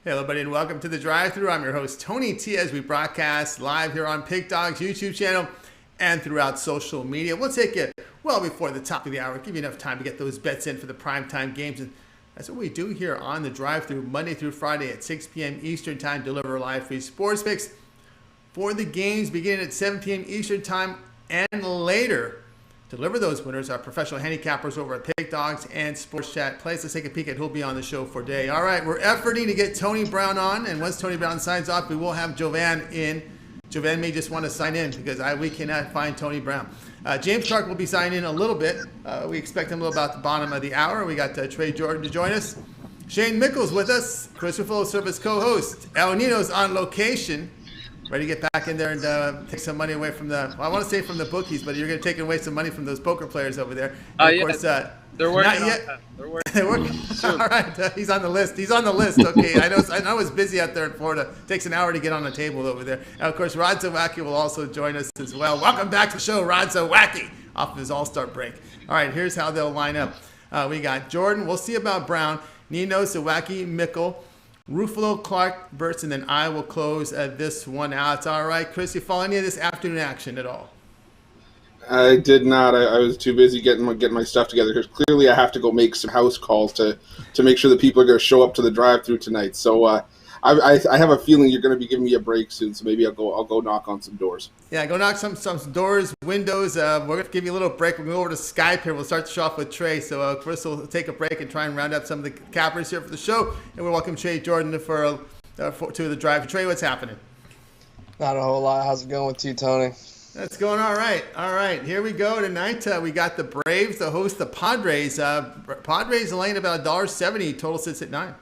Hey, everybody, and welcome to the drive-thru. I'm your host, Tony T, as we broadcast live here on Pig Dog's YouTube channel and throughout social media. We'll take you well before the top of the hour, give you enough time to get those bets in for the primetime games. And that's what we do here on the drive-thru, Monday through Friday at 6 p.m. Eastern Time. Deliver live free sports picks for the games beginning at 7 p.m. Eastern Time and later. Deliver those winners, our professional handicappers over at Pig Dogs and Sports Chat Plays. Let's take a peek at who'll be on the show for today. All right, we're efforting to get Tony Brown on, and once Tony Brown signs off, we will have Javon in. Javon may just want to sign in because we cannot find Tony Brown. James Clark will be signing in a little bit. We expect him about the bottom of the hour. We got Trey Jordan to join us. Shane Mickle's with us, Chris Ruffolo Service co-host. Ninos on location. Ready to get back in there and take some money away from I want to say from the bookies, but you're going to take away some money from those poker players over there. Of course, they're working on that. They're working. All right, he's on the list. Okay, I know it's busy out there in Florida. It takes an hour to get on the table over there. And of course, Rod Zawacki will also join us as well. Welcome back to the show, Rod Zawacki, off of his All-Star break. All right, here's how they'll line up. We got Jordan. We'll see about Brown. Ninos, Zawacki, Mickle, Ruffolo, Clark, Burts, and then I will close this one out. All right, Chris, you follow any of this afternoon action at all? I did not. I was too busy getting my stuff together because clearly I have to go make some house calls to make sure that people are going to show up to the drive-thru tonight. So I have a feeling you're going to be giving me a break soon. So maybe I'll go knock on some doors. Yeah, go knock some doors, windows. We're going to give you a little break. We're going to go over to Skype here. We'll start the show off with Trey. So Chris will take a break and try and round up some of the cappers here for the show. And we'll welcome Trey Jordan to the drive. Trey, what's happening? Not a whole lot. How's it going with you, Tony? That's going all right. All right, here we go tonight. We got the Braves to host the Padres. Padres laying about $1.70. Total sits at 9.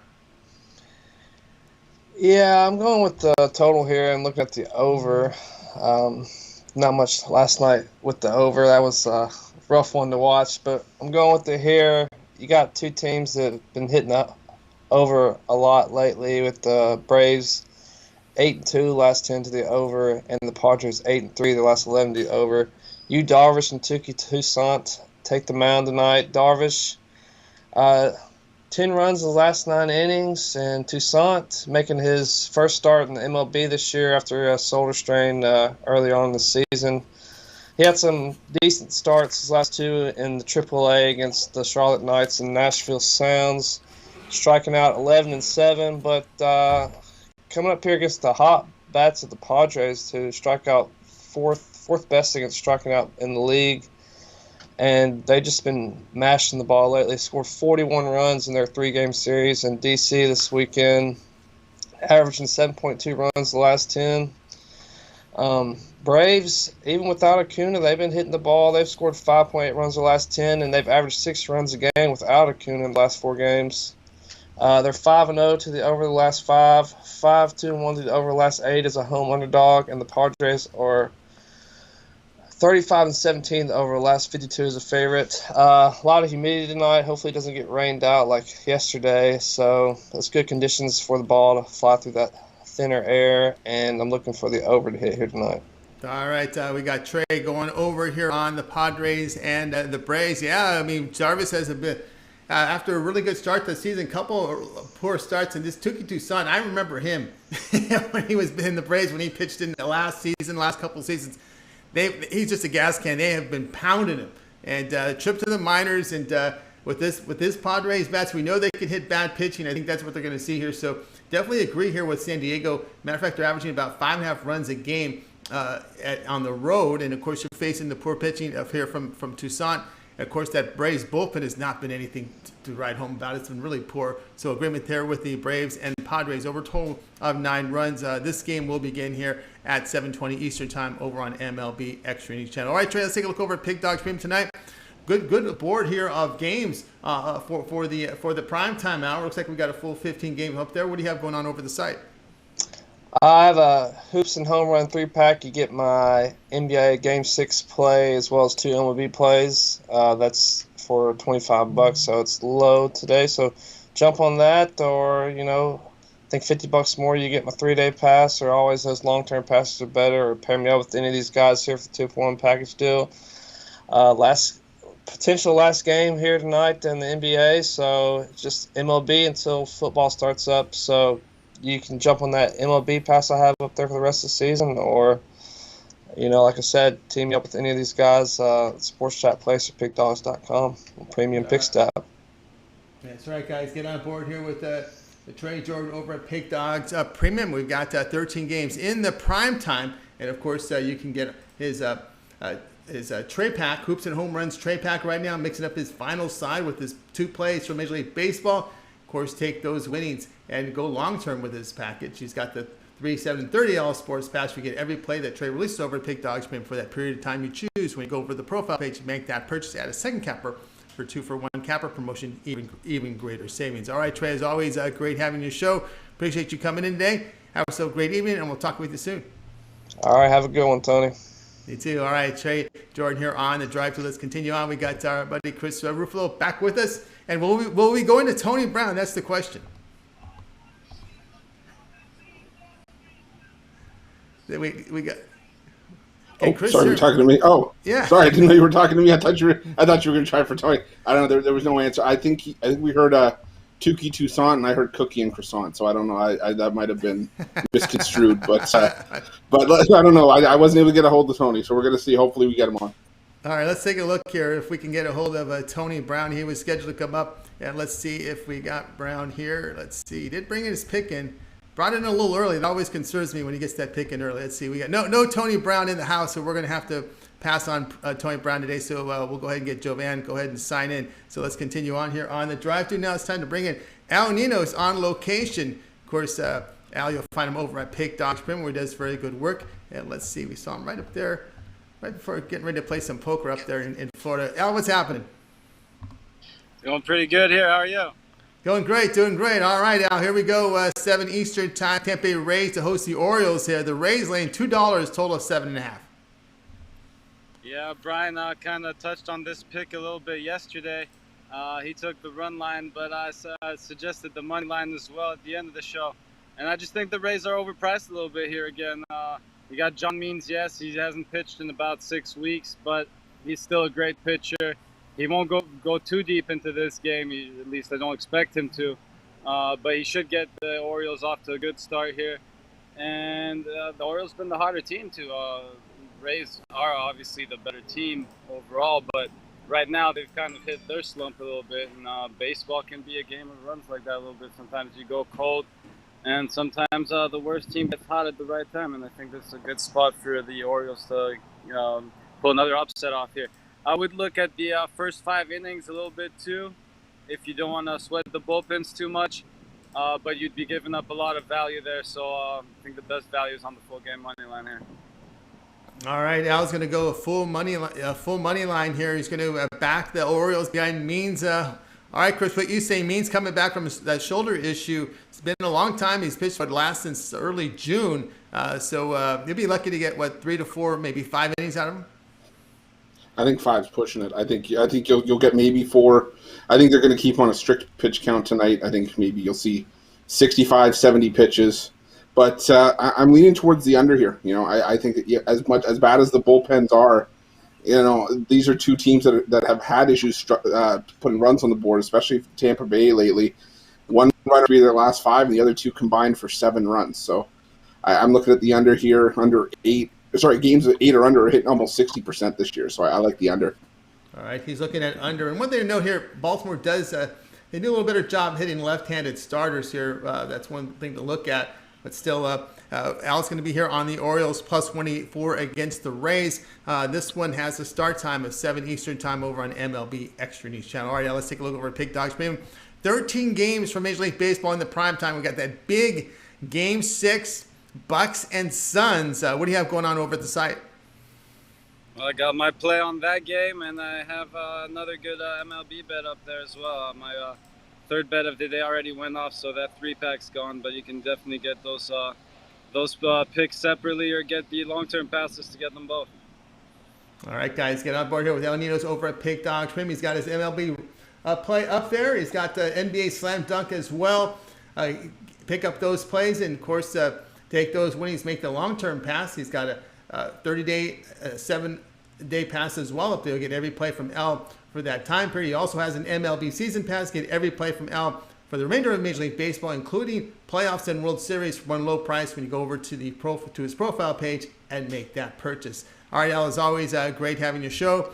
Yeah, I'm going with the total here and looking at the over. Not much last night with the over. That was a rough one to watch, but I'm going with the here. You got two teams that have been hitting up over a lot lately with the Braves 8-2 last 10 to the over, and the Padres 8-3 the last 11 to the over. Yu Darvish and Tuki Toussaint take the mound tonight. Darvish, 10 runs in the last 9 innings, and Toussaint making his first start in the MLB this year after a shoulder strain early on in the season. He had some decent starts his last 2 in the AAA against the Charlotte Knights and Nashville Sounds, striking out 11 and 7, but coming up here against the hot bats of the Padres to strike out fourth best against striking out in the league. And they've just been mashing the ball lately. Scored 41 runs in their 3-game series in D.C. this weekend, averaging 7.2 runs the last 10. Braves, even without Acuna, they've been hitting the ball. They've scored 5.8 runs the last 10, and they've averaged 6 runs a game without Acuna in the last 4 games. They're 5-0 to the over the last 5, 5-2-1 to the over the last 8 as a home underdog, and the Padres are 35-17 the over the last 52 as a favorite. A lot of humidity tonight. Hopefully it doesn't get rained out like yesterday, so that's good conditions for the ball to fly through that thinner air, and I'm looking for the over to hit here tonight. All right, we got Trey going over here on the Padres and the Braves. Yeah, I mean, Jarvis has a bit. After a really good start to the season, couple of poor starts, and this Tuki Toussaint, I remember him when he was in the Braves, when he pitched in the last couple of seasons. He's just a gas can. They have been pounding him. And trip to the minors, and with this Padres bats, we know they can hit bad pitching. I think that's what they're going to see here. So definitely agree here with San Diego. Matter of fact, they're averaging about 5.5 runs a game on the road, and of course you're facing the poor pitching of here from Toussaint. Of course, that Braves bullpen has not been anything to write home about. It's been really poor. So agreement there with the Braves and the Padres over a total of 9 runs. This game will begin here at 7:20 Eastern Time over on MLB Extra Innings Channel. All right, Trey, let's take a look over at Pig Dog Stream tonight. Good board here of games for the primetime hour. Looks like we got a full 15 games up there. What do you have going on over the site? I have a Hoops and Home Run 3-pack. You get my NBA Game 6 play as well as 2 MLB plays. That's for $25, so it's low today. So jump on that, or, I think $50 more, you get my 3-day pass, or always those long-term passes are better, or pair me up with any of these guys here for the 2-for-1 package deal. Potential last game here tonight in the NBA, so it's just MLB until football starts up. So you can jump on that MLB pass I have up there for the rest of the season, or, like I said, team me up with any of these guys, Sports Chat Place or PickDogs.com, Premium Pick Stab. That's right, guys. Get on board here with the Trey Jordan over at Pick Dogs Premium. We've got 13 games in the prime time, and of course, you can get his Trey Pack, Hoops and Home Runs Trey Pack right now, mixing up his final side with his 2 plays from Major League Baseball. Of course, take those winnings and go long-term with his package. He's got the 3, 7, 30 All Sports Pass. You get every play that Trey releases over at Pick Dogs Premium for that period of time you choose. When you go over the profile page, you make that purchase, add a second capper for 2-for-1 capper promotion, even greater savings. All right, Trey, as always, great having your show. Appreciate you coming in today. Have yourself a great evening, and we'll talk with you soon. All right, have a good one, Tony. You too. All right, Trey Jordan here on the drive to. Let's continue on. We got our buddy Chris Ruffolo back with us, and will we go into Tony Brown? That's the question. We got. Hey, Chris, sorry, you're talking to me. Oh, yeah. Sorry, I didn't know you were talking to me. I thought you were going to try for Tony. I don't know. There was no answer. I think we heard Tukey Toussaint, and I heard Cookie and Croissant. So I don't know. I that might have been misconstrued, but I don't know. I wasn't able to get a hold of Tony, so we're going to see. Hopefully, we get him on. All right, let's take a look here if we can get a hold of Tony Brown. He was scheduled to come up, and let's see if we got Brown here. Let's see. He did bring in his pick in. Brought in a little early. It always concerns me when he gets that pick in early. Let's see. We got no Tony Brown in the house, so we're going to have to pass on Tony Brown today. So we'll go ahead and get Jovan. Go ahead and sign in. So let's continue on here on the drive-thru. Now it's time to bring in Al Ninos on location. Of course, Al, you'll find him over at Pick Dogs Premium, where he does very good work. And let's see. We saw him right up there, right before getting ready to play some poker up there in Florida. Al, what's happening? Going pretty good here. How are you? Doing great. All right, Al, here we go. 7 Eastern time. Tampa Bay Rays to host the Orioles here. The Rays laying $2, total of 7.5. Yeah, Brian kind of touched on this pick a little bit yesterday. He took the run line, but I suggested the money line as well at the end of the show. And I just think the Rays are overpriced a little bit here again. You got John Means, yes, he hasn't pitched in about 6 weeks, but he's still a great pitcher. He won't go too deep into this game. At least I don't expect him to. But he should get the Orioles off to a good start here. And the Orioles been the harder team to. Rays are obviously the better team overall, but right now they've kind of hit their slump a little bit. And baseball can be a game of runs like that a little bit. Sometimes you go cold, and sometimes the worst team gets hot at the right time. And I think this is a good spot for the Orioles to pull another upset off here. I would look at the first 5 innings a little bit too, if you don't want to sweat the bullpens too much. But you'd be giving up a lot of value there, so I think the best value is on the full game money line here. All right, Al's going to go a full money line here. He's going to back the Orioles behind Means. All right, Chris, what you say? Means coming back from that shoulder issue. It's been a long time. He's pitched for the last since early June. So you'll be lucky to get 3 to 4, maybe 5 innings out of him. I think 5's pushing it. I think you'll get maybe 4. I think they're going to keep on a strict pitch count tonight. I think maybe you'll see 65, 70 pitches. But I'm leaning towards the under here. I think that as bad as the bullpens are, these are 2 teams that have had issues putting runs on the board, especially Tampa Bay lately. 1 run for their last 5, and the other 2 combined for 7 runs. So I'm looking at the under here, under 8. Sorry, games of 8 or under are hitting almost 60% this year, so I like the under. All right, he's looking at under. And one thing to note here, Baltimore does they do a little better job hitting left-handed starters here. That's one thing to look at. But still, Al's going to be here on the Orioles, plus 184 against the Rays. This one has a start time of 7 Eastern time over on MLB Extra News Channel. All right, now let's take a look over at Pick Dogs Premium. 13 games from Major League Baseball in the prime time. We got that big Game 6. Bucks and Suns. What do you have going on over at the site? Well, I got my play on that game, and I have another good MLB bet up there as well. My third bet of the day already went off, so that 3-pack's gone. But you can definitely get those picks separately, or get the long-term passes to get them both. All right, guys, get on board here with El Ninos over at Pick Dogs Premium. He's got his MLB play up there. He's got the NBA Slam Dunk as well. Pick up those plays, and of course. Take those winnings, make the long-term pass. He's got a 30-day, 7-day pass as well up there. Get every play from L for that time period. He also has an MLB season pass. Get every play from L for the remainder of Major League Baseball, including playoffs and World Series for one low price when you go over to to his profile page and make that purchase. All right, Al, as always, great having your show.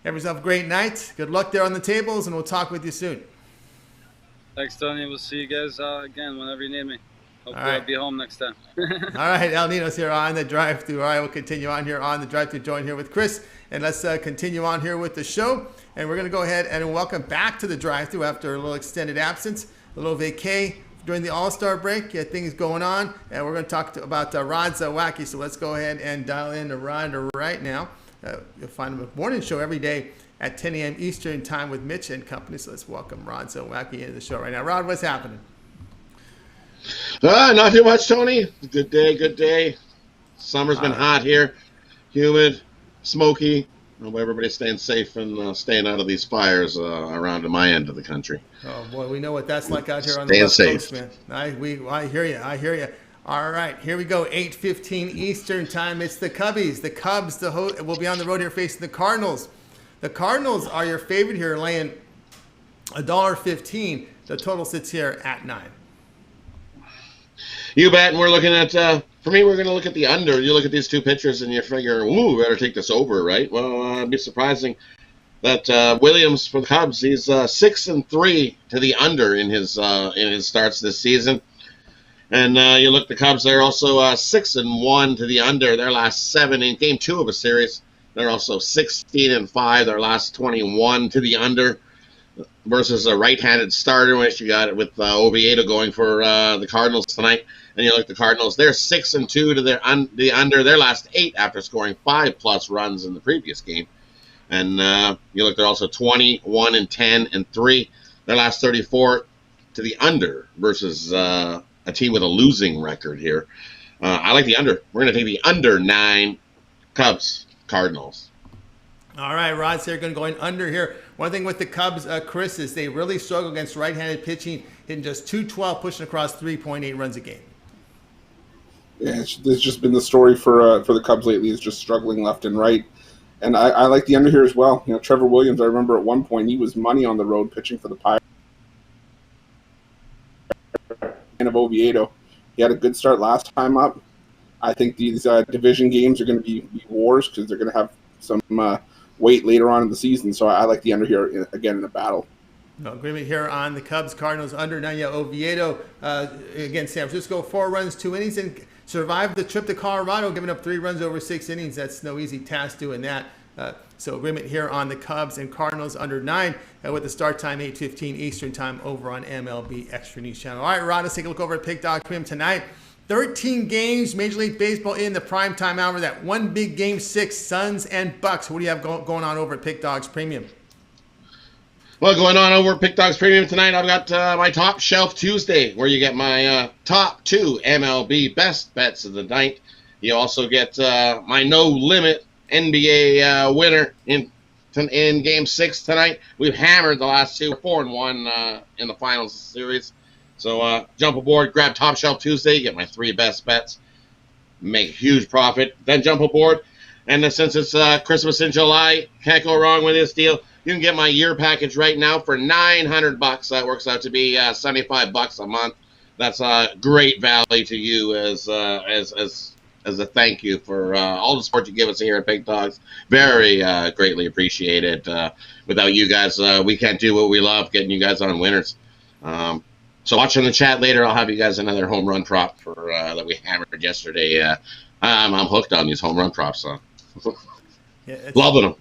Have yourself a great night. Good luck there on the tables, and we'll talk with you soon. Thanks, Tony. We'll see you guys again whenever you need me. Hopefully right. I'll be home next time. All right, Al Ninos here on the drive-thru. All right, we'll continue on here on the drive-thru. Join here with Chris, and let's continue on here with the show. And we're going to go ahead and welcome back to the drive-thru after a little extended absence, a little vacay during the All-Star break. Things going on, and we're going to talk about Rod's Wacky. So let's go ahead and dial in to Rod right now. You'll find him a morning show every day at 10 a.m. Eastern time with Mitch and company. So let's welcome Rod Wacky into the show right now. Rod, what's happening? Not too much, Tony. Good day. Summer's been hot here, humid, smoky. I hope everybody's staying safe and staying out of these fires around my end of the country. Oh boy, we know what that's like out here on the West Coast, man. I hear you. All right, here we go. 8:15 Eastern time. It's the Cubbies. The Cubs will be on the road here facing the Cardinals. The Cardinals are your favorite here, laying $1.15. The total sits here at 9. You bet, and we're looking at, for me, we're going to look at the under. You look at these two pitchers, and you figure, ooh, better take this over, right? Well, it'd be surprising that Williams for the Cubs, he's 6-3 to the under in his starts this season. And you look at the Cubs, they're also 6-1 to the under their last 7 in Game 2 of a series. They're also 16-5 their last 21 to the under versus a right-handed starter, which you got it with Oviedo going for the Cardinals tonight. And you look at the Cardinals, they're 6-2 to the under their last 8 after scoring 5+ runs in the previous game. And you look, they're also 21-10-3 their last 34 to the under versus a team with a losing record here. I like the under. We're going to take the under 9 Cubs Cardinals. All right, Rod's here going under here. One thing with the Cubs, Chris, is they really struggle against right-handed pitching, hitting just .212, pushing across 3.8 runs a game. Yeah, it's just been the story for the Cubs lately. Is just struggling left and right, and I like the under here as well. You know, Trevor Williams. I remember at one point he was money on the road pitching for the Pirates. And of Oviedo, he had a good start last time up. I think these division games are going to be wars because they're going to have some weight later on in the season. So I like the under here again in a battle. No agreement here on the Cubs Cardinals under. Now you Oviedo against San Francisco, 4 runs, 2 innings, and survived the trip to Colorado, giving up 3 runs over 6 innings. That's no easy task doing that. So agreement here on the Cubs and Cardinals under 9 with the start time 8:15 Eastern time over on MLB Extra News Channel. All right, Rod, let's take a look over at Pick Dog Premium tonight. 13 games, Major League Baseball in the primetime hour. That one big game 6, Suns and Bucks. What do you have going on over at Pick Dogs Premium? Well, going on over at Pick Dogs Premium tonight, I've got my Top Shelf Tuesday, where you get my top 2 MLB best bets of the night. You also get my No Limit NBA winner in Game 6 tonight. We've hammered the last 2, 4-1 in the finals series. So jump aboard, grab Top Shelf Tuesday, get my 3 best bets, make a huge profit. Then jump aboard, and since it's Christmas in July, can't go wrong with this deal. You can get my year package right now for $900. That works out to be $75 a month. That's a great value to you as a thank you for all the support you give us here at Big Dogs. Very greatly appreciated. Without you guys, we can't do what we love, getting you guys on winners. So watch in the chat later. I'll have you guys another home run prop for that we hammered yesterday. I'm hooked on these home run props. So. Yeah, loving them.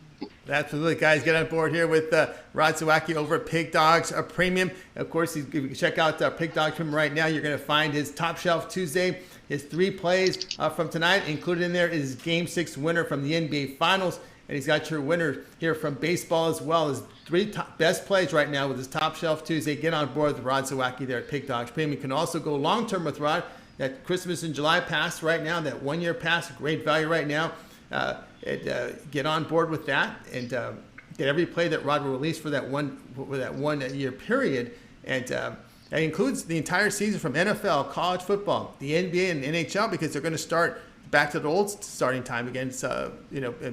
Absolutely, guys. Get on board here with Rod Zawacki over at Pig Dogs Premium. Of course, if you can check out Pig Dogs Premium right now, you're going to find his Top Shelf Tuesday, his 3 plays from tonight. Included in there is Game 6 winner from the NBA Finals. And he's got your winner here from baseball as well. His 3 best plays right now with his Top Shelf Tuesday. Get on board with Rod Zawacki there at Pig Dogs Premium. You can also go long-term with Rod. That Christmas in July pass right now, that 1-year pass, great value right now. Get on board with that and get every play that Rod will release for that 1 year period. And that includes the entire season from NFL, college football, the NBA, and NHL, because they're going to start back to the old starting time again,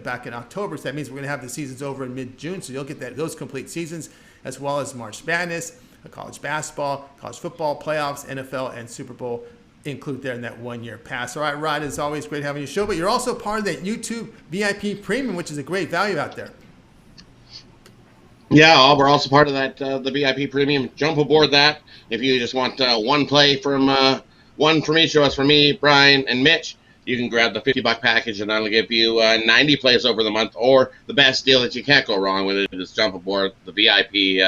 back in October. So that means we're going to have the seasons over in mid-June. So you'll get those complete seasons, as well as March Madness, college basketball, college football, playoffs, NFL, and Super Bowl include there in that 1-year pass. All right, Rod, it's always great having you show, but you're also part of that YouTube VIP Premium, which is a great value out there. Yeah, we're also part of that, the VIP Premium. Jump aboard that. If you just want one play from each of us, from me, Brian, and Mitch, you can grab the $50 package, and that'll give you 90 plays over the month, or the best deal that you can't go wrong with it is jump aboard the VIP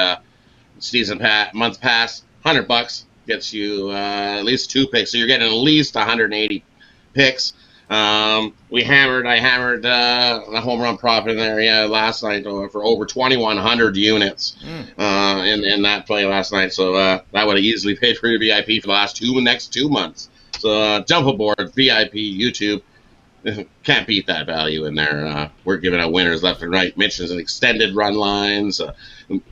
month pass. $100 gets you at least 2 picks, so you're getting at least 180 picks. I hammered the home run prop in there last night for over 2,100 units in that play last night. So that would have easily paid for your VIP for the next 2 months. So jump aboard VIP YouTube. Can't beat that value in there. We're giving out winners left and right. Mitch has extended run lines.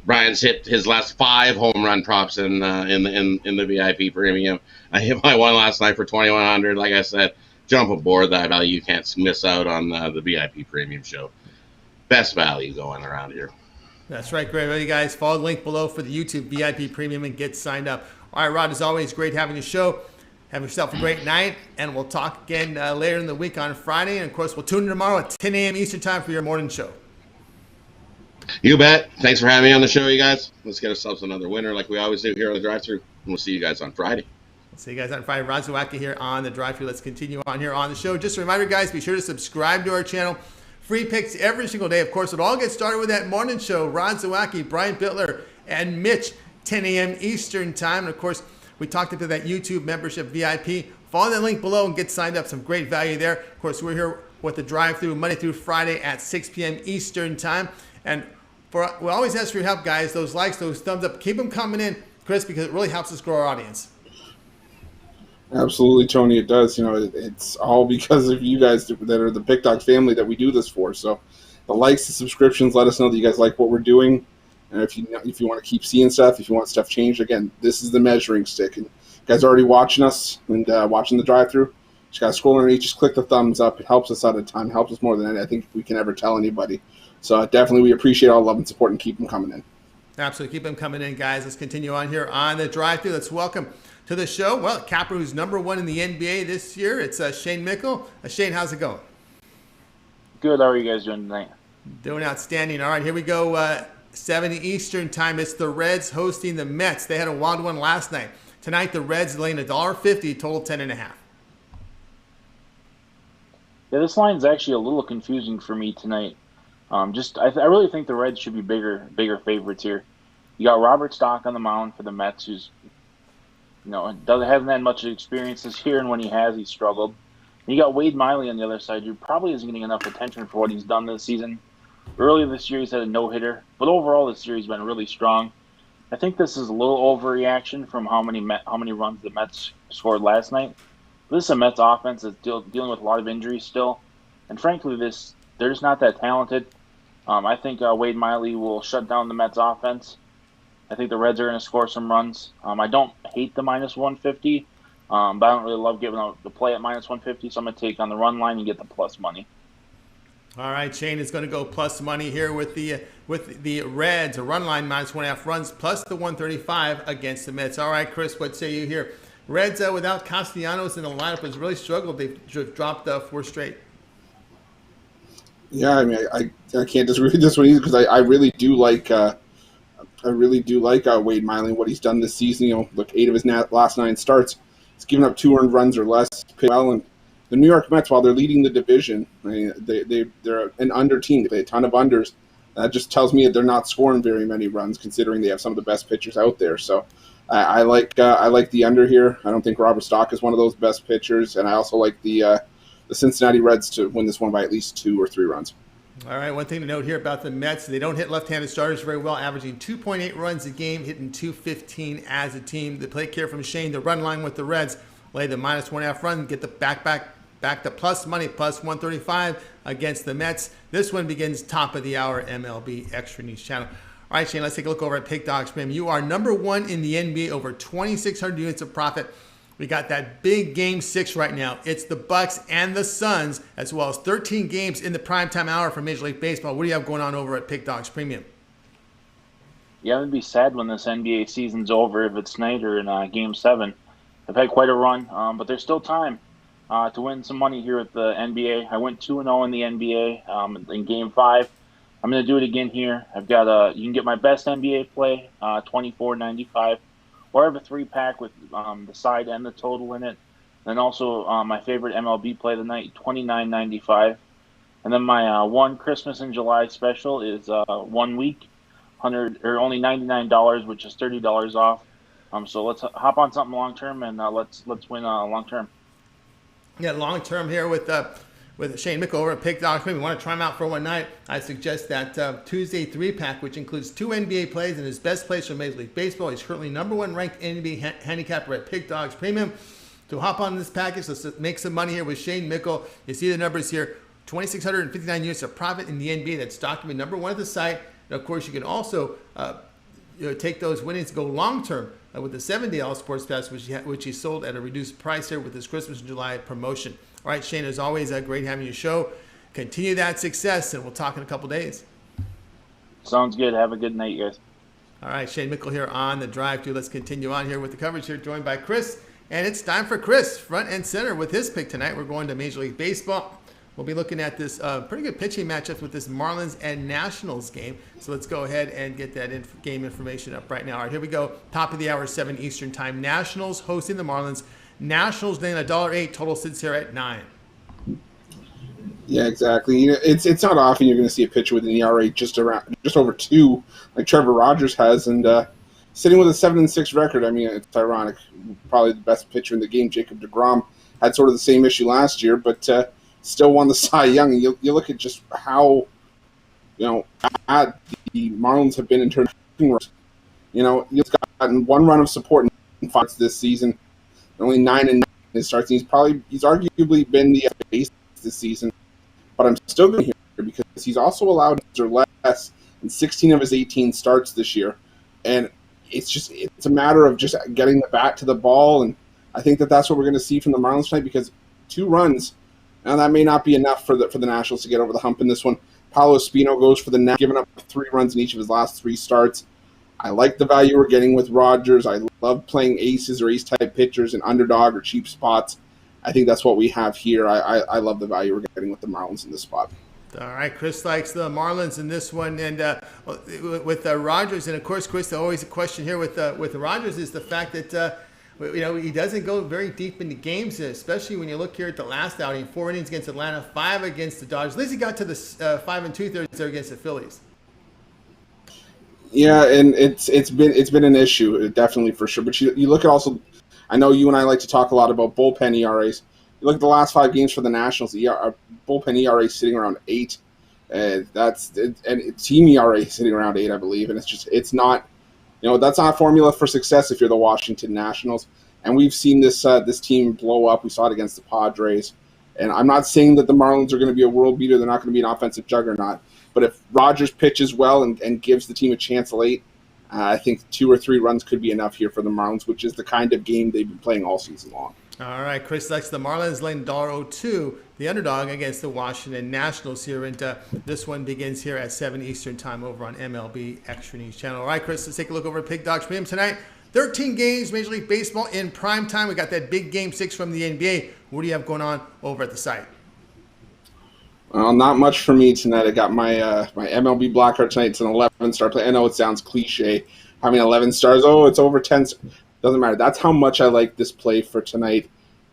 Brian's hit his last 5 home run props in the VIP Premium. I hit my one last night for 2,100. Like I said, jump aboard that value. You can't miss out on the VIP Premium show. Best value going around here. That's right. Great. Well, you guys, follow the link below for the YouTube VIP Premium and get signed up. All right, Rod, as always, great having you show. Have yourself a great night, and we'll talk again later in the week on Friday. And, of course, we'll tune in tomorrow at 10 a.m. Eastern Time for your morning show. You bet. Thanks for having me on the show, you guys. Let's get ourselves another winner like we always do here on the drive-thru. And we'll see you guys on Friday. We'll see you guys on Friday. Rod Zawacki here on the drive-thru. Let's continue on here on the show. Just a reminder, guys, be sure to subscribe to our channel. Free picks every single day. Of course, it all gets started with that morning show. Rod Zawacki, Brian Bittler, and Mitch, 10 a.m. Eastern Time. And, of course, we talked about that YouTube membership VIP. Follow that link below and get signed up. Some great value there. Of course, we're here with the drive-thru Monday through Friday at 6 p.m. Eastern Time. And we always ask for your help, guys. Those likes, those thumbs up, keep them coming in, Chris, because it really helps us grow our audience. Absolutely, Tony, it does. It's all because of you guys that are the Pick Dogs family that we do this for. So the likes, the subscriptions, let us know that you guys like what we're doing. And if you want to keep seeing stuff, if you want stuff changed, again, this is the measuring stick. And you guys are already watching us and watching the drive-thru. Just got to scroll underneath, just click the thumbs up. It helps us out a ton. It helps us more than I think we can ever tell anybody. So definitely we appreciate all love and support, and keep them coming in. Absolutely. Keep them coming in, guys. Let's continue on here on the drive-thru. Let's welcome to the show, well, capper who's #1 in the NBA this year. It's Shane Mickle. Shane, how's it going? Good. How are you guys doing tonight? Doing outstanding. All right, here we go. 7 Eastern Time. It's the Reds hosting the Mets. They had a wild one last night. Tonight, the Reds laying $1.50, total 10.5. Yeah, this line is actually a little confusing for me tonight. I really think the Reds should be bigger favorites here. You got Robert Stock on the mound for the Mets, who's hasn't had much experience this year, and when he has, he's struggled. And you got Wade Miley on the other side, who probably isn't getting enough attention for what he's done this season. Earlier this year, he's had a no-hitter, but overall this year he's been really strong. I think this is a little overreaction from how many runs the Mets scored last night. This is a Mets offense that's dealing with a lot of injuries still, and frankly, they're just not that talented. I think Wade Miley will shut down the Mets offense. I think the Reds are going to score some runs. I don't hate the -150, but I don't really love giving out the play at -150, so I'm going to take on the run line and get the plus money. All right, Shane is going to go plus money here with the Reds, a run line -1.5 runs, plus the 135 against the Mets. All right, Chris, what say you here? Reds without Castellanos in the lineup has really struggled. They've dropped 4 straight. Yeah, I mean, I can't disagree with this one either, because I really do like Wade Miley and what he's done this season. Look, 8 of his last 9 starts, he's given up 2 earned runs or less. Well, and the New York Mets, while they're leading the division, I mean, they're an under team. They have a ton of unders. That just tells me that they're not scoring very many runs, considering they have some of the best pitchers out there. So I like the under here. I don't think Robert Stock is one of those best pitchers, and I also like the Cincinnati Reds to win this one by at least 2 or 3 runs. All right, one thing to note here about the Mets, they don't hit left-handed starters very well, averaging 2.8 runs a game, hitting .215 as a team. The play care from Shane, the run line with the Reds, lay the -1.5 run, get the back to plus money, plus 135 against the Mets. This one begins top of the hour, MLB Extra News Channel. All right, Shane, let's take a look over at Pick Dogs Premium. You are #1 in the NBA, over 2,600 units of profit. We got that big Game 6 right now. It's the Bucks and the Suns, as well as 13 games in the primetime hour for Major League Baseball. What do you have going on over at Pick Dogs Premium? Yeah, I'm gonna be sad when this NBA season's over if it's tonight or in Game 7. I've had quite a run, but there's still time to win some money here at the NBA. I went 2-0 in the NBA in Game 5. I'm going to do it again here. I've got you can get my best NBA play, $24.95, or I have a 3-pack with the side and the total in it. And also my favorite MLB play of the night, $29.95. And then my one Christmas in July special is 1 week, only $99, which is $30 off. So let's hop on something long term and let's win long term. Yeah, long term here with Shane Mickle over at Pick Dogs. Maybe we want to try him out for one night. I suggest that Tuesday 3-pack, which includes 2 NBA plays and his best plays from Major League Baseball. He's currently #1 ranked NBA handicapper at Pick Dogs Premium. To hop on this package, let's make some money here with Shane Mickle. You see the numbers here: 2,659 units of profit in the NBA. That's documented #1 at the site. And of course, you can also take those winnings to go long term with the 7-day All Sports Pass, which he sold at a reduced price here with his Christmas in July promotion. All right, Shane, as always, great having you show. Continue that success, and we'll talk in a couple days. Sounds good. Have a good night, guys. All right, Shane Mickle here on the Drive Thru. Let's continue on here with the coverage here, joined by Chris. And it's time for Chris, front and center with his pick tonight. We're going to Major League Baseball. We'll be looking at this pretty good pitching matchup with this Marlins and Nationals game. So let's go ahead and get that game information up right now. All right, here we go. Top of the hour, 7 Eastern time. Nationals hosting the Marlins. Nationals laying $1.08. Total sits here at 9. Yeah, exactly. You know, it's not often you're going to see a pitcher with an ERA just over 2, like Trevor Rogers has, and sitting with a 7-6 record. I mean, it's ironic. Probably the best pitcher in the game, Jacob deGrom, had sort of the same issue last year, but still won the Cy Young. And you look at just how bad the Marlins have been in terms of, he's gotten 1 run of support in 5 this season, only 9 in his starts. He's arguably been the ace this season, but I'm still going here because he's also allowed less in 16 of his 18 starts this year, and it's a matter of just getting the bat to the ball, and I think that's what we're going to see from the Marlins tonight, because 2 runs. Now, that may not be enough for the Nationals to get over the hump in this one. Paulo Espino goes for the net, giving up 3 runs in each of his last 3 starts. I like the value we're getting with Rogers. I love playing aces or ace-type pitchers in underdog or cheap spots. I think that's what we have here. I love the value we're getting with the Marlins in this spot. All right, Chris likes the Marlins in this one, and with Rogers, and of course, Chris, always a question here with Rogers is the fact that he doesn't go very deep into games, especially when you look here at the last outing: 4 innings against Atlanta, 5 against the Dodgers. At least he got to the 5 2/3 there against the Phillies. Yeah, and it's been an issue, definitely, for sure. But you look at also, I know you and I like to talk a lot about bullpen ERAs. You look at the last 5 games for the Nationals, bullpen ERA is sitting around 8. And team ERA is sitting around 8, I believe. And it's not, that's not a formula for success if you're the Washington Nationals. And we've seen this team blow up. We saw it against the Padres. And I'm not saying that the Marlins are going to be a world beater. They're not going to be an offensive juggernaut. But if Rogers pitches well and gives the team a chance late, I think 2 or 3 runs could be enough here for the Marlins, which is the kind of game they've been playing all season long. All right, Chris likes the Marlins laying $1.02, the underdog against the Washington Nationals here. And this one begins here at 7 Eastern time over on MLB Extra News Channel. All right, Chris, let's take a look over at Pick Dogs Premium tonight. 13 games, Major League Baseball in prime time. We got that big Game 6 from the NBA. What do you have going on over at the site? Well, not much for me tonight. I got my my MLB Black Card tonight. It's an 11-star play. I know it sounds cliche, having 11 stars. Oh, it's over 10. Doesn't matter. That's how much I like this play for tonight.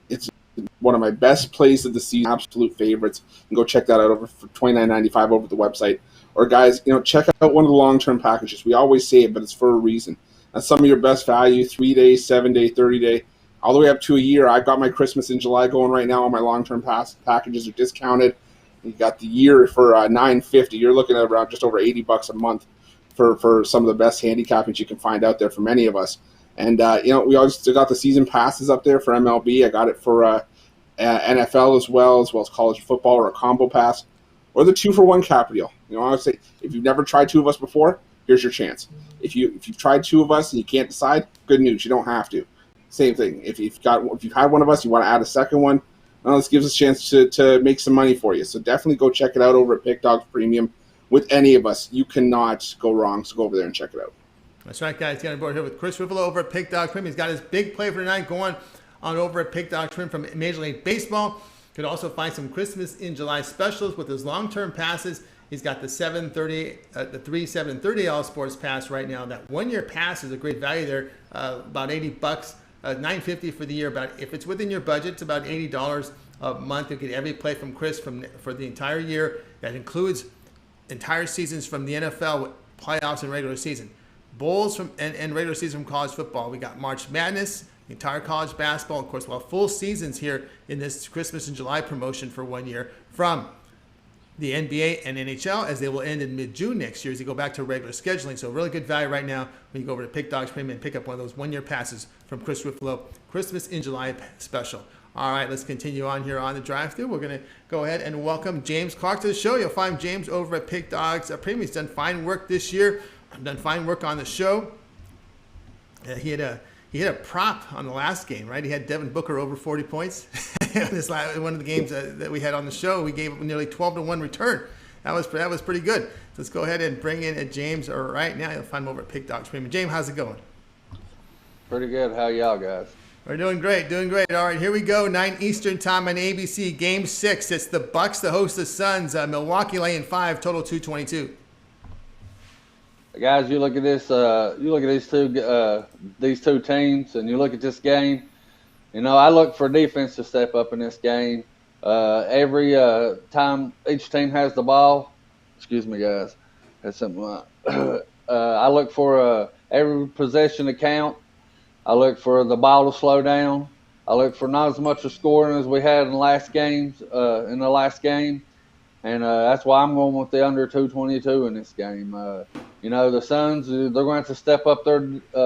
It's one of my best plays of the season, absolute favorites. And go check that out over for $29.95 over the website. Or guys, check out one of the long-term packages. We always say it, but it's for a reason. That's some of your best value: 3-day, 7-day, 30-day, all the way up to a year. I've got my Christmas in July going right now. All my long-term packages are discounted. You got the year for $950. You're looking at around just over $80 a month for some of the best handicappings you can find out there for many of us. And we also got the season passes up there for MLB. I got it for NFL as well as college football, or a combo pass, or the 2-for-1 cap deal. I would say, if you've never tried 2 of us before, here's your chance. If you've tried 2 of us and you can't decide, good news, you don't have to. Same thing. If you've had one of us, you want to add a second one, this gives us a chance to make some money for you. So definitely go check it out over at Pick Dogs Premium. With any of us, you cannot go wrong. So go over there and check it out. That's right, guys. Got on board here with Chris Ruffolo over at Pick Dog Trim. He's got his big play for tonight going on over at Pick Dog Trim from Major League Baseball. Could also find some Christmas in July specials with his long-term passes. He's got the 730, the 3, 730 All Sports Pass right now. That 1 year pass is a great value there, about $80, $9.50 for the year. But if it's within your budget, it's about $80 a month. You get every play from Chris for the entire year. That includes entire seasons from the NFL, playoffs, and regular season. Bowls and regular season from college football. We got March Madness, the entire college basketball. Of course, we'll have full seasons here in this Christmas and July promotion for 1 year from the NBA and NHL, as they will end in mid-June next year as they go back to regular scheduling. So really good value right now when you go over to Pick Dogs Premium and pick up one of those 1 year passes from Chris Ruffolo, Christmas in July special. All right, let's continue on here on the drive-thru. We're going to go ahead and welcome James Clark to the show. You'll find James over at Pick Dogs Premium. He's done fine work this year. Done fine work on the show. He had a prop on the last game, right? He had Devin Booker over 40 points. One of the games that we had on the show, we gave nearly 12-1 return. That was pretty good. So let's go ahead and bring in James right now. You'll find him over at Pick Dogs Premium. James, how's it going? Pretty good. How y'all guys? We're doing great, doing great. All right, here we go. 9 Eastern time on ABC. Game 6. It's the Bucks to host the Suns. Milwaukee laying 5, total 222. Guys, you look at this. You look at these two teams, and you look at this game. You know, I look for defense to step up in this game. Every time each team has the ball. Excuse me, guys. That's something. I look for every possession to count. I look for the ball to slow down. I look for not as much of scoring as we had in the last games. In the last game. And that's why I'm going with the under 222 in this game. You know, the Suns, they're going to have to step up their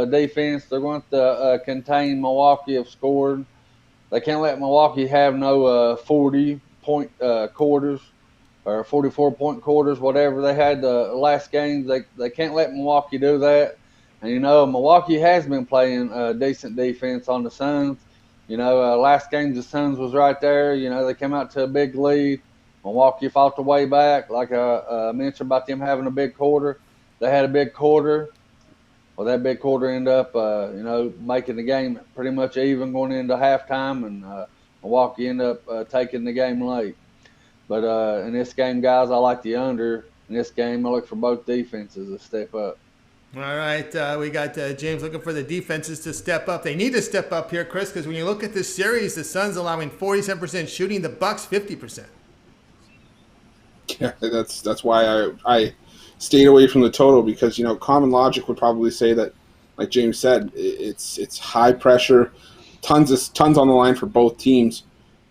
defense. They're going to contain Milwaukee of scoring. They can't let Milwaukee have no 40-point quarters or 44-point quarters, whatever they had the last games. They can't let Milwaukee do that. And, you know, Milwaukee has been playing decent defense on the Suns. You know, last game the Suns was right there. You know, they came out to a big lead. Milwaukee fought the way back, like I mentioned about them having a big quarter. They had a big quarter. Well, that big quarter ended up, you know, making the game pretty much even going into halftime, and Milwaukee ended up taking the game late. But in this game, guys, I like the under. In this game, I look for both defenses to step up. All right, we got James looking for the defenses to step up. They need to step up here, Chris, because when you look at this series, the Suns allowing 47% shooting, the Bucks 50%. Yeah, that's why I stayed away from the total, because, you know, common logic would probably say that, like James said, it's high pressure, tons on the line for both teams.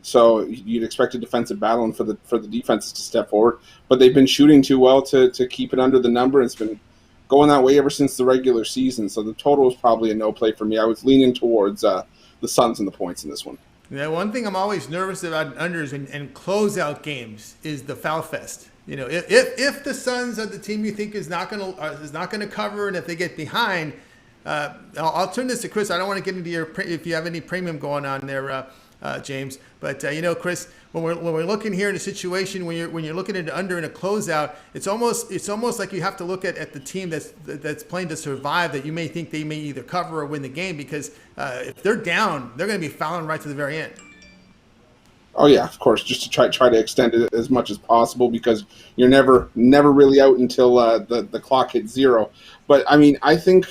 So you'd expect a defensive battle and for the defenses to step forward, but they've been shooting too well to keep it under the number. It's been going that way ever since the regular season. So the total is probably a no play for me. I was leaning towards the Suns and the points in this one. Yeah, one thing I'm always nervous about unders and closeout games is the foul fest. You know, if the Suns are the team you think is not going to cover, and if they get behind, I'll turn this to Chris. I don't want to get into if you have any premium going on there, James. But you know, Chris, when we're looking here in a situation when you're looking at under in a closeout, it's almost like you have to look at the team that's playing to survive, that you may think they may either cover or win the game, because if they're down, they're going to be fouling right to the very end. Oh yeah, of course, just to try to extend it as much as possible, because you're never really out until the clock hits zero. But I mean, I think,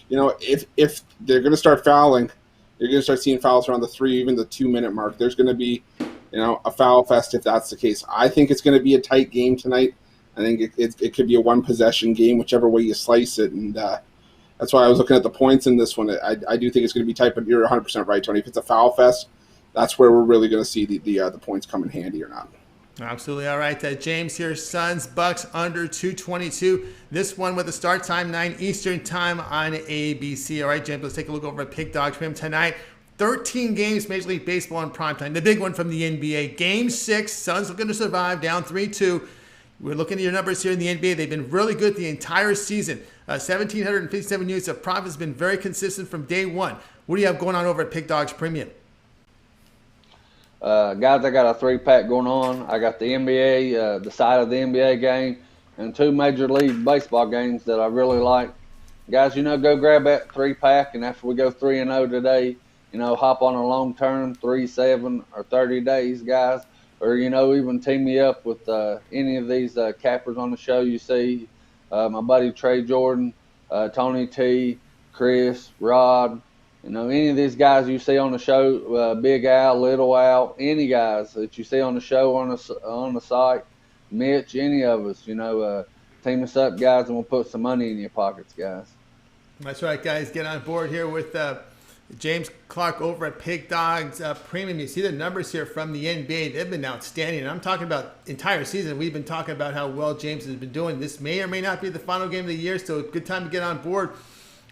you know, if they're going to start fouling, you're going to start seeing fouls around the 3, even the 2-minute mark. There's going to be, you know, a foul fest if that's the case. I think it's going to be a tight game tonight. I think it could be a one-possession game, whichever way you slice it, and that's why I was looking at the points in this one. I do think it's going to be tight, but you're 100% right, Tony. If it's a foul fest, that's where we're really going to see the points come in handy or not. Absolutely. All right, James here, Suns, Bucks, under 222. This one with the start time, 9 Eastern time on ABC. All right, James, let's take a look over at Pick Dogs Premium tonight. 13 games, Major League Baseball in primetime. The big one from the NBA. Game 6, Suns looking to survive, down 3-2. We're looking at your numbers here in the NBA. They've been really good the entire season. 1,757 units of profit has been very consistent from day one. What do you have going on over at Pick Dogs Premium? Guys, I got a 3-pack going on. I got the NBA, the side of the NBA game, and 2 Major League Baseball games that I really like. Guys, go grab that 3-pack, and after we go 3-0 today, hop on a long term, 3, 7, or 30 days, guys. Or, even team me up with any of these cappers on the show you see. My buddy Trey Jordan, Tony T, Chris, Rod, any of these guys you see on the show, Big Al, Little Al, any guys that you see on the show on the site, Mitch, any of us, team us up, guys, and we'll put some money in your pockets, guys. That's right, guys. Get on board here with James Clark over at Pig Dogs Premium. You see the numbers here from the NBA. They've been outstanding. And I'm talking about entire season. We've been talking about how well James has been doing. This may or may not be the final game of the year, so good time to get on board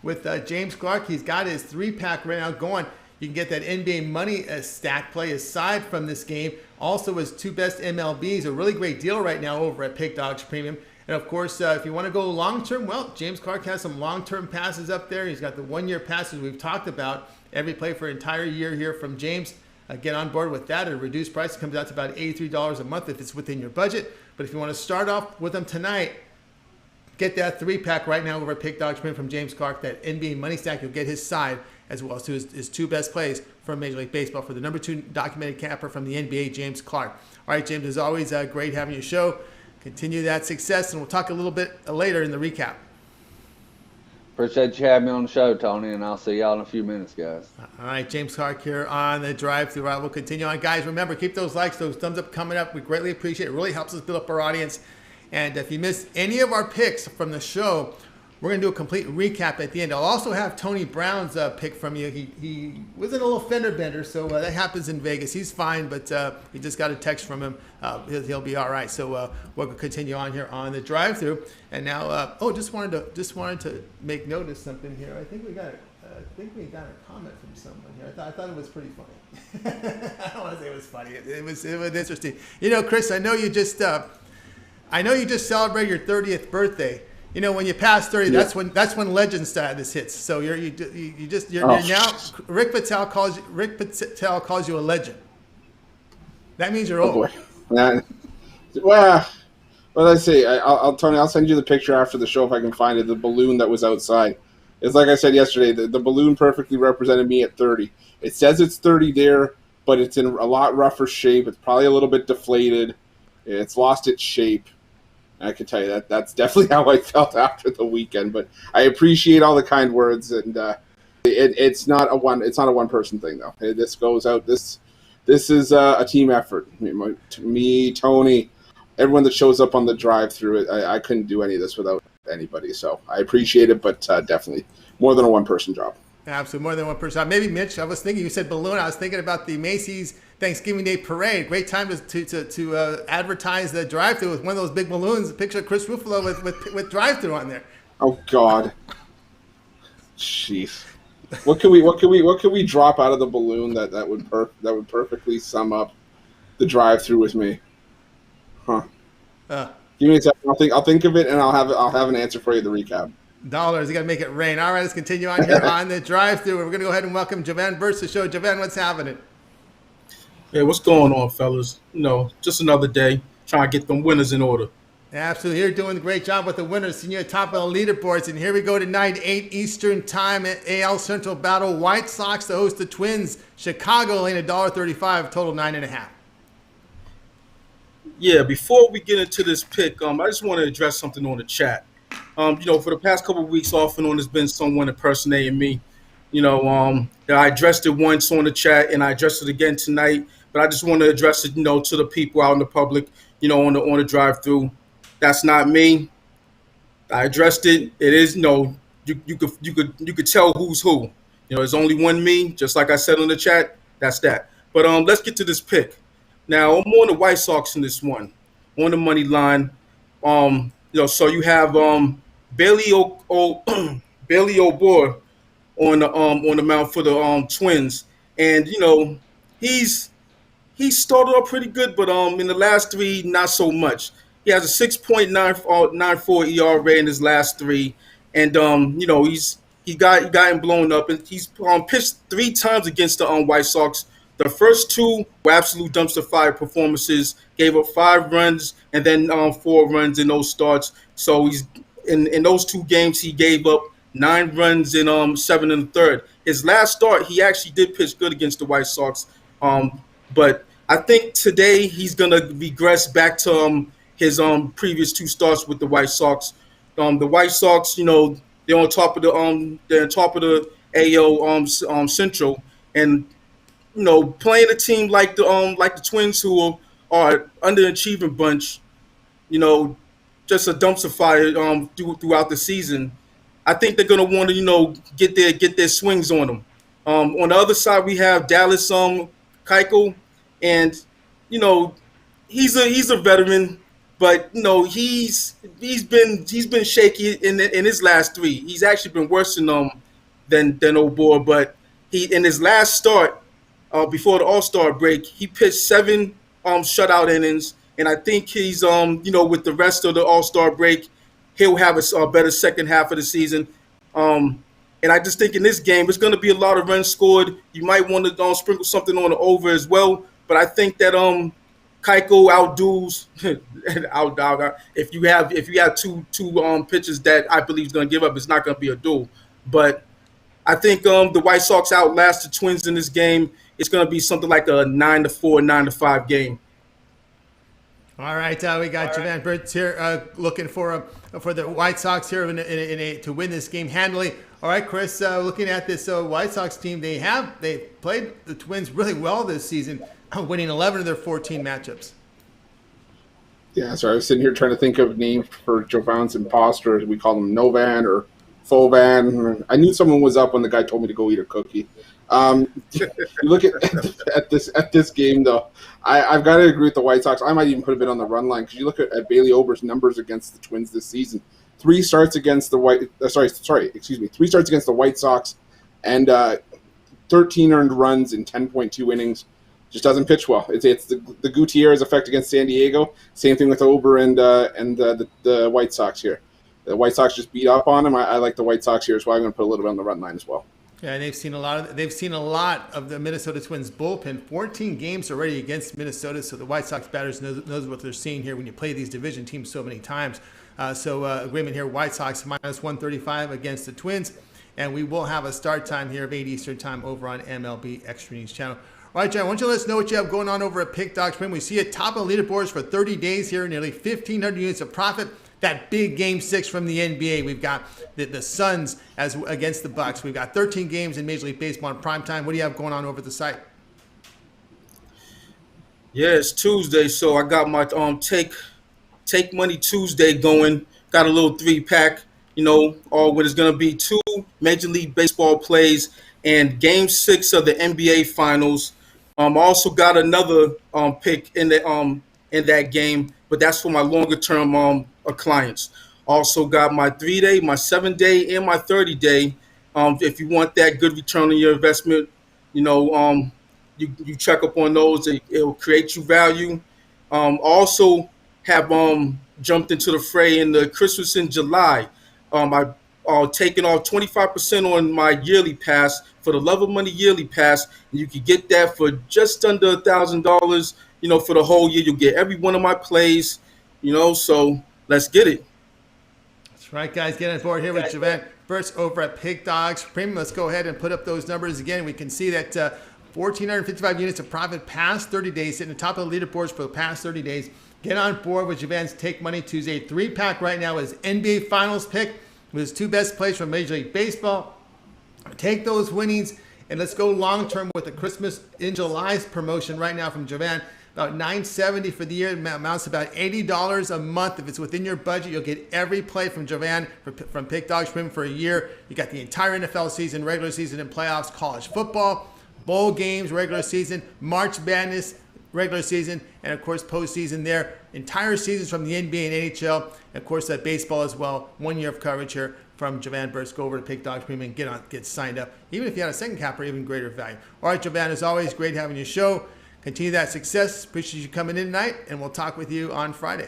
with James Clark. He's got his 3-pack right now going. You can get that NBA money stack play aside from this game. Also, his 2 best MLBs, a really great deal right now over at Pig Dogs Premium. And of course, if you want to go long-term, well, James Clark has some long-term passes up there. He's got the 1-year passes we've talked about. Every play for an entire year here from James. Get on board with that at a reduced price. It comes out to about $83 a month if it's within your budget. But if you want to start off with them tonight, get that 3-pack right now over at Pig Dogs Premium from James Clark. That NBA money stack, you'll get his side as well as his 2 best plays from Major League Baseball for the number 2 documented capper from the NBA, James Clark. All right, James, as always, great having your show. Continue that success, and we'll talk a little bit later in the recap. Appreciate you having me on the show, Tony, and I'll see y'all in a few minutes, guys. All right, James Clark here on the drive-thru. All right, we'll continue on. Guys, remember, keep those likes, those thumbs up coming up. We greatly appreciate it. It really helps us build up our audience. And if you missed any of our picks from the show, we're going to do a complete recap at the end. I'll also have Tony Brown's pick from you. He was in a little fender bender, so that happens in Vegas. He's fine, but he just got a text from him. He'll be all right. So we'll continue on here on the drive-thru. And now, just wanted to make note of something here. I think we got a comment from someone here. I thought it was pretty funny. I don't want to say it was funny. It was interesting. Chris, I know you just celebrated your 30th birthday. When you pass 30, yeah. that's when legend status hits. So you're now Rick Patel calls you a legend. That means you're old. Boy. Well, let's see. Tony, I'll send you the picture after the show if I can find it. The balloon that was outside. It's like I said yesterday. The balloon perfectly represented me at 30. It says it's 30 there, but it's in a lot rougher shape. It's probably a little bit deflated. It's lost its shape. I can tell you that's definitely how I felt after the weekend. But I appreciate all the kind words, and it's not a one person thing though. This goes out. This is a team effort. Me, Tony, everyone that shows up on the drive-through. I couldn't do any of this without anybody. So I appreciate it, but definitely more than a one-person job. Absolutely, more than one person. Maybe Mitch. I was thinking you said balloon. I was thinking about the Macy's Thanksgiving Day Parade. Great time to advertise the drive-thru with one of those big balloons. A picture of Chris Ruffolo with drive-thru on there. Oh God, jeez. What can we drop out of the balloon that would perfectly sum up the drive-thru with me? Huh? Give me a second. I'll think of it, and I'll have an answer for you. The recap. Dollars. You got to make it rain. All right, let's continue on here on the drive-thru. We're going to go ahead and welcome Javon Burts to the show. Javon, what's happening? Hey, what's going on, fellas? Just another day trying to get them winners in order. Absolutely. You're doing a great job with the winners. Seeing you at top of the leaderboards. And here we go tonight, 8 Eastern time at AL Central Battle. White Sox to host the Twins. Chicago lane $1.35, total 9.5. Yeah, before we get into this pick, I just want to address something on the chat. For the past couple of weeks, off and on, there's been someone impersonating me. I addressed it once on the chat, and I addressed it again tonight. But I just want to address it, to the people out in the public, on the drive-through. That's not me. I addressed it. It is you could tell who's who. There's only one me, just like I said on the chat. That's that. But let's get to this pick. Now I'm on the White Sox in this one, on the money line. So you have Bailey O'Boy on the mound for the Twins, and he started off pretty good, but in the last 3, not so much. He has a 6.94 ERA in his last 3, and he got him blown up, and he's pitched 3 times against the White Sox. The first 2 were absolute dumpster fire performances, gave up 5 runs and then 4 runs in those starts. So he's in those 2 games he gave up 9 runs in 7 in the third. His last start, he actually did pitch good against the White Sox, but I think today he's gonna regress back to his previous 2 starts with the White Sox. The White Sox, they're on top of the AL Central, and playing a team like the Twins, who are underachieving bunch, just a dumpster fire throughout the season. I think they're gonna want to get their swings on them. On the other side, we have Dallas Keuchel, and he's a veteran, but he's been shaky in his last 3. He's actually been worse than old boy, but he in his last start before the All-Star break, he pitched 7 shutout innings, and I think he's with the rest of the All-Star break, he'll have a better second half of the season. And I just think in this game, it's going to be a lot of runs scored. You might want to sprinkle something on the over as well, but I think that Keuchel outdoes if you have two pitches that I believe is going to give up, it's not going to be a duel. But I think the White Sox outlast the Twins in this game. It's going to be something like a 9-4, 9-5 game. All right, we got Javon Burts here looking for the White Sox here to win this game handily. All right, Chris, looking at this White Sox team, they played the Twins really well this season, winning 11 of their 14 matchups. Yeah, so I was sitting here trying to think of names for Javon's imposters. We call them Novan or Fovan. I knew someone was up when the guy told me to go eat a cookie. You look at this game, though. I've got to agree with the White Sox. I might even put a bit on the run line because you look at Bailey Ober's numbers against the Twins this season. 3 starts against the Three starts against the White Sox, and 13 earned runs in 10.2 innings. Just doesn't pitch well. It's the Gutierrez effect against San Diego. Same thing with Ober and the White Sox here. The White Sox just beat up on him. I like the White Sox here, so I'm going to put a little bit on the run line as well. Yeah, and they've seen a lot of the Minnesota Twins bullpen. 14 games already against Minnesota, so the White Sox batters knows what they're seeing here when you play these division teams so many times. Agreement here: White Sox minus 135 against the Twins, and we will have a start time here of 8 Eastern time over on MLB Extra News channel. All right, John, why don't you let us know what you have going on over at Pick Dog Spring? We see it top of the leaderboards for 30 days here, nearly 1,500 units of profit. That big Game 6 from the NBA. We've got the Suns against the Bucks. We've got 13 games in Major League Baseball in prime time. What do you have going on over the site? Yeah, it's Tuesday, so I got my Take Money Tuesday going. Got a little 3-pack, what is going to be 2 Major League Baseball plays and Game 6 of the NBA Finals. Also got another pick in that game, but that's for my longer term clients. Also got my 3-day, my 7-day, and my 30-day. If you want that good return on your investment, you check up on those. It'll create you value. Also have jumped into the fray in the Christmas in July. I've taken off 25% on my yearly pass for the Love of Money yearly pass, and you can get that for just under $1,000. For the whole year, you'll get every one of my plays. So let's get it. That's right, guys. Get on board here with Javon Burts over at Pig Dogs Premium. Let's go ahead and put up those numbers again. We can see that 1,455 units of profit past 30 days, sitting at the top of the leaderboards for the past 30 days. Get on board with Javon's Take Money Tuesday 3-pack right now is NBA Finals pick with his 2 best plays from Major League Baseball. Take those winnings and let's go long term with the Christmas in July's promotion right now from Javon. About $970 for the year, amounts to about $80 a month. If it's within your budget, you'll get every play from Javon from Pick Dogs Premium for a year. You got the entire NFL season, regular season, and playoffs, college football, bowl games, regular season, March Madness, regular season, and of course postseason there. Entire seasons from the NBA and NHL, and of course that baseball as well. 1 year of coverage here from Javon Burts. Go over to Pick Dogs Premium and get signed up. Even if you had a second capper, even greater value. All right, Javon, as always, great having your show. Continue that success. Appreciate you coming in tonight, and we'll talk with you on Friday.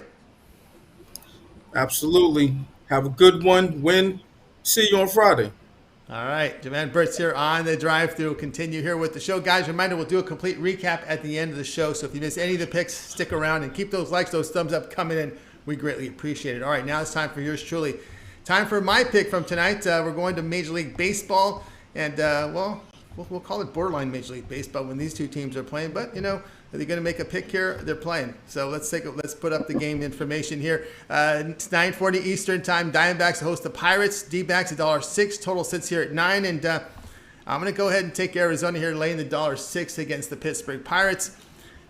Absolutely. Have a good one. Win. See you on Friday. All right. Javon Burts here on the drive-thru. Continue here with the show. Guys, reminder, we'll do a complete recap at the end of the show. So if you miss any of the picks, stick around and keep those likes, those thumbs up coming in. We greatly appreciate it. All right, now it's time for yours truly Time for my pick from tonight. We're going to Major League Baseball, and we'll call it borderline Major League Baseball when these two teams are playing. But they're going to make a pick here. They're playing. So let's put up the game information here. It's 9:40 Eastern time. Diamondbacks host the Pirates. D-backs $1.06. Total sits here at 9, and I'm going to go ahead and take Arizona here, laying the $1.06 against the Pittsburgh Pirates.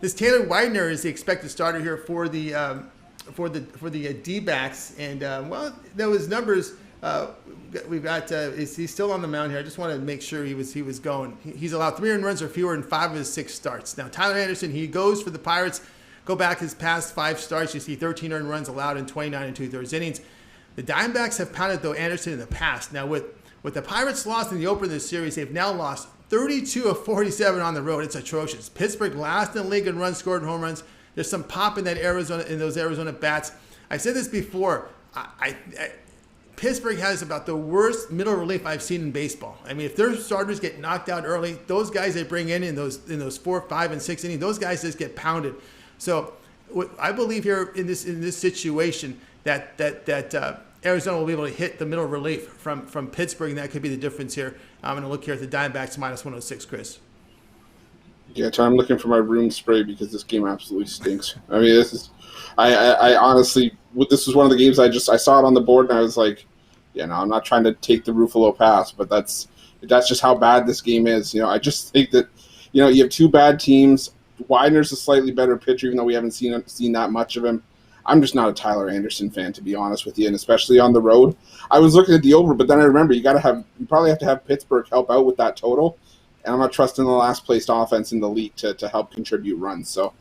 This Taylor Widener is the expected starter here for the D-backs, and those numbers we've got. He's still on the mound here. I just want to make sure he was going. He's allowed 3 earned runs or fewer in 5 of his 6 starts. Now Tyler Anderson, he goes for the Pirates. Go back his past 5 starts, you see 13 earned runs allowed in 29 2/3 innings. The Diamondbacks have pounded though Anderson in the past. Now with the Pirates lost in the opener of this series, they've now lost 32 of 47 on the road. It's atrocious. Pittsburgh last in the league in runs scored and home runs. There's some pop in those Arizona bats. I said this before. Pittsburgh has about the worst middle relief I've seen in baseball. I mean, if their starters get knocked out early, those guys they bring in those 4, 5, and 6 innings, those guys just get pounded. So I believe here in this situation that Arizona will be able to hit the middle relief from Pittsburgh, and that could be the difference here. I'm going to look here at the Diamondbacks minus 106, Chris. Yeah, I'm looking for my room spray because this game absolutely stinks. I mean, I honestly, this was one of the games I saw it on the board and I was like, I'm not trying to take the Ruffolo pass, but that's just how bad this game is. I just think that, you have 2 bad teams. Widener's a slightly better pitcher, even though we haven't seen that much of him. I'm just not a Tyler Anderson fan, to be honest with you, and especially on the road. I was looking at the over, but then I remember you probably have to have Pittsburgh help out with that total, and I'm not trusting the last placed offense in the league to help contribute runs. So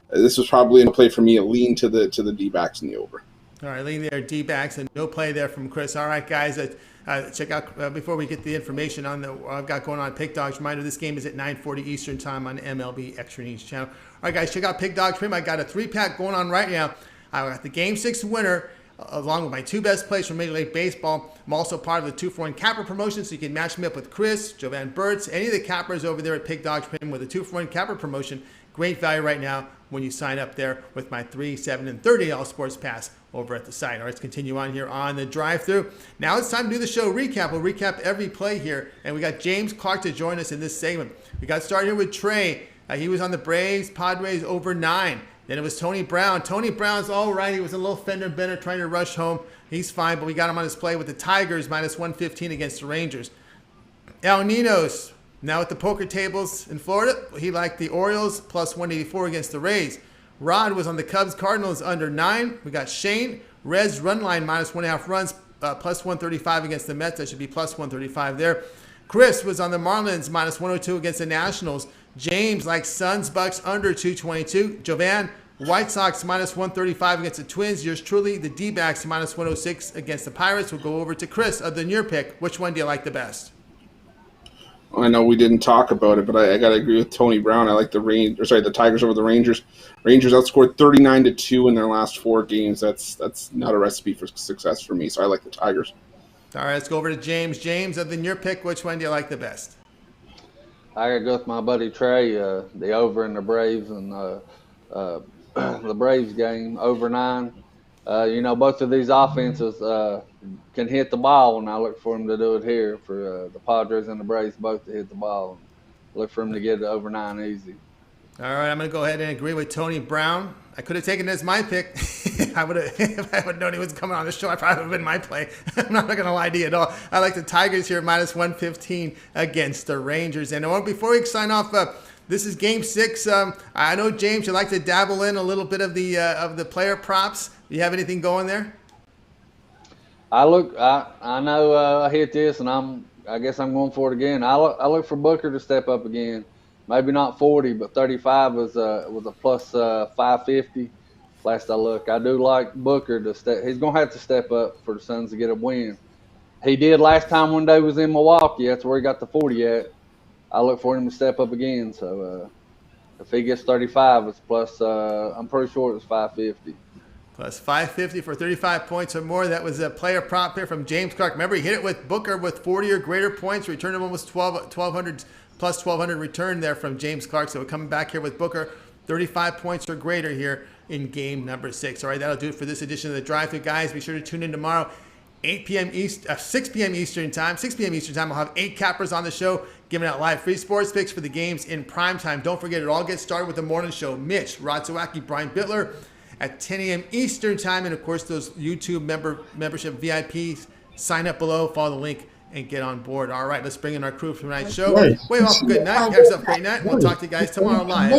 this was probably in a play for me, a lean to the D-backs in the over. All right, lean there, D-backs, and no play there from Chris. All right, guys, check out before we get the information on what I've got going on Pick Dogs. Reminder: this game is at 9:40 Eastern time on MLB Extra Innings channel. All right, guys, check out Pick Dogs Premium. I got a 3-pack going on right now. I got the Game 6 winner, along with my 2 best plays from Major League Baseball. I'm also part of the 2-for-1 capper promotion, so you can match me up with Chris, Javon Burts, any of the cappers over there at Pick Dogs Premium with a 2-for-1 capper promotion. Great value right now when you sign up there with my $3, $7, and $30 sports pass over at the site. All right, let's continue on here on the drive-through. Now it's time to do the show recap. We'll recap every play here, and we got James Clark to join us in this segment. We got started here with Trey. He was on the Braves, Padres over 9. Then it was Tony Brown. Tony Brown's all right. He was a little fender bender trying to rush home. He's fine, but we got him on his play with the Tigers minus 115 against the Rangers. Ninos, now at the poker tables in Florida, he liked the Orioles plus 184 against the Rays. Rod was on the Cubs Cardinals under 9. We got Shane, Reds run line minus 1.5 runs, plus 135 against the Mets. That should be plus 135 there. Chris was on the Marlins minus 102 against the Nationals. James likes Suns Bucks under 222. Jovan, White Sox minus 135 against the Twins. Yours truly, the D-backs minus 106 against the Pirates. We'll go over to Chris. Other than your pick, which one do you like the best? I know we didn't talk about it, but I got to agree with Tony Brown. I like the Tigers over the Rangers. Rangers outscored 39-2 in their last 4 games. That's not a recipe for success for me, so I like the Tigers. All right, let's go over to James. James, other than your pick, which one do you like the best? I got to go with my buddy Trey, the over in the Braves and the Braves game, over 9. Both of these offenses can hit the ball, and I look for them to do it here for the Padres and the Braves both to hit the ball. Look for them to get it over 9 easy. All right, I'm going to go ahead and agree with Tony Brown. I could have taken it as my pick. If I would known he was coming on the show, I probably would have been my play. I'm not going to lie to you at all. I like the Tigers here, minus 115 against the Rangers. And before we sign off, this is Game 6. I know, James, you like to dabble in a little bit of the player props. Do you have anything going there? I know I hit this, and I guess I'm going for it again. I look for Booker to step up again. Maybe not 40, but 35 was a plus 550. Last I look, I do like Booker to step. He's gonna have to step up for the Suns to get a win. He did last time one day was in Milwaukee. That's where he got the 40 at. I look for him to step up again. So if he gets 35, it's plus. I'm pretty sure it was 550. Plus 550 for 35 points or more. That was a player prop here from James Clark. Remember, he hit it with Booker with 40 or greater points. Return of almost 1,200, plus 1,200 return there from James Clark. So we're coming back here with Booker, 35 points or greater here in game number 6. All right, that'll do it for this edition of the Drive-Thru, guys. Be sure to tune in tomorrow, 6 p.m. Eastern time. 6 p.m. Eastern time, we'll have 8 cappers on the show, giving out live free sports picks for the games in prime time. Don't forget, it all gets started with the morning show. Mitch, Rod Zawacki, Brian Bittler at 10 a.m. Eastern time. And, of course, those YouTube membership VIPs, sign up below, follow the link, and get on board. All right, let's bring in our crew for tonight's show. Wave off a good night. Have yourself a great night. We'll talk to you guys tomorrow live.